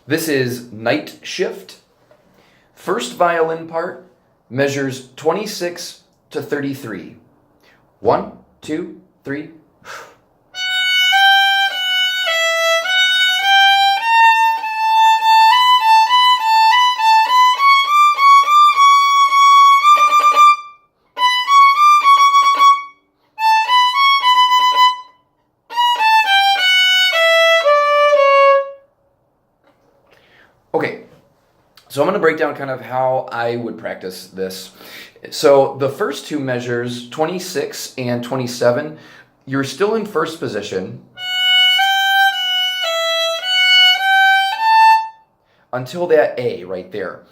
This is Night Shift. First violin part measures 26 to 33. 1, 2, 3. Okay, so I'm going to break down kind of how I would practice this. So the first two measures, 26 and 27, you're still in first position until that A right there.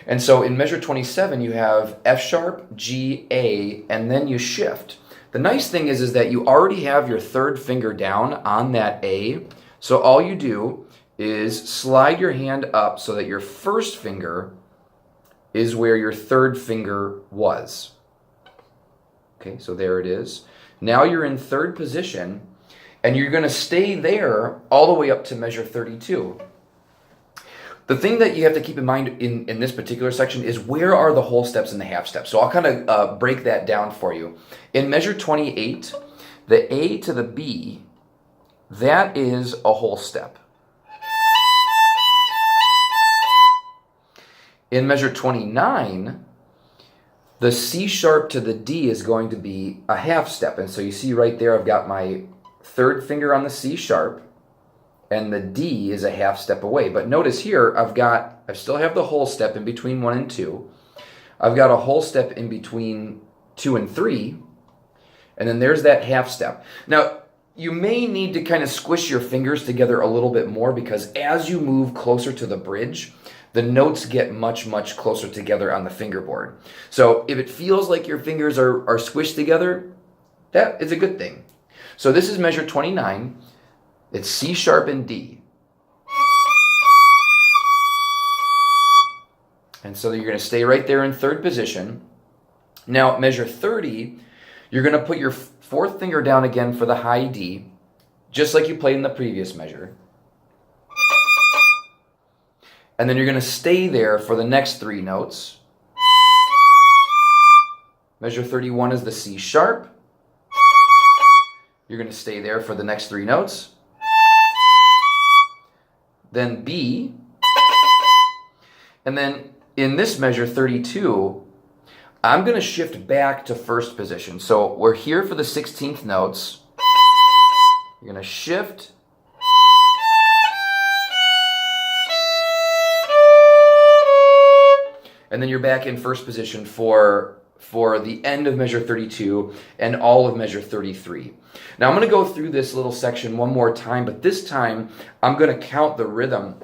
And so in measure 27, you have F sharp, G, A, and then you shift. The nice thing is that you already have your third finger down on that A. So all you do is slide your hand up so that your first finger is where your third finger was. Okay, so there it is. Now you're in third position, and you're going to stay there all the way up to measure 32. The thing that you have to keep in mind in this particular section is where are the whole steps and the half steps. So I'll kind of break that down for you. In measure 28, the A to the B, that is a whole step. In measure 29, the C sharp to the D is going to be a half step. And so you see right there, I've got my third finger on the C sharp, and the D is a half step away. But notice here, I still have the whole step in between 1 and 2. I've got a whole step in between 2 and 3, and then there's that half step. Now, you may need to kind of squish your fingers together a little bit more, because as you move closer to the bridge, the notes get much, much closer together on the fingerboard. So if it feels like your fingers are squished together, that is a good thing. So this is measure 29. It's C sharp and D. And so you're going to stay right there in third position. Now, measure 30, you're going to put your fourth finger down again for the high D, just like you played in the previous measure. And then you're going to stay there for the next 3 notes. Measure 31 is the C sharp. You're going to stay there for the next 3 notes. Then B. And then in this measure 32, I'm going to shift back to first position. So we're here for the 16th notes. You're going to shift. And then you're back in first position for the end of measure 32 and all of measure 33. Now I'm going to go through this little section one more time, but this time I'm going to count the rhythm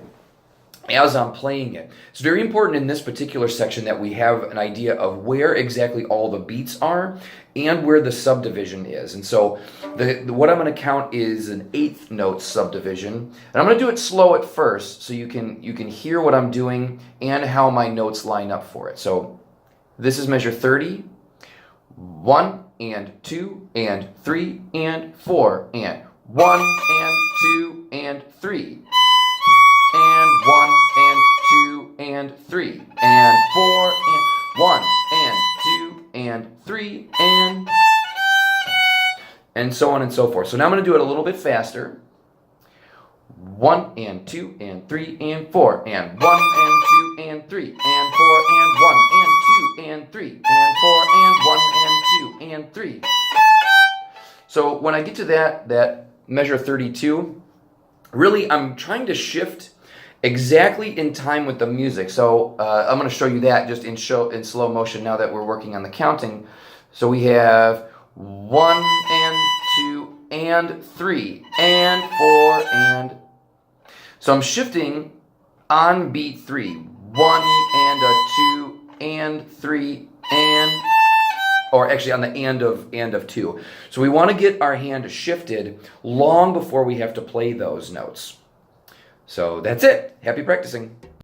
as I'm playing it. It's very important in this particular section that we have an idea of where exactly all the beats are and where the subdivision is. And so what I'm going to count is an 8th note subdivision. And I'm going to do it slow at first so you can hear what I'm doing and how my notes line up for it. So this is measure 30. 1 and 2 and 3 and 4 and 1 and 2 and 3. And 1 and 2 and 3 and 4 and 1 and 2 and 3 and so on and so forth. So now I'm going to do it a little bit faster. 1 and 2 and 3 and 4 and 1 and 2 and 3 and 4 and 1 and 2 and 3 and 4 and 1 and 2 and 3. So when I get to that measure 32, really I'm trying to shift exactly in time with the music. So I'm going to show you that just in slow motion now that we're working on the counting. So we have 1 and 2 and 3 and 4 and. So I'm shifting on beat 3. 1 and a 2 and 3 and, or actually on the and of 2. So we want to get our hand shifted long before we have to play those notes. So that's it. Happy practicing.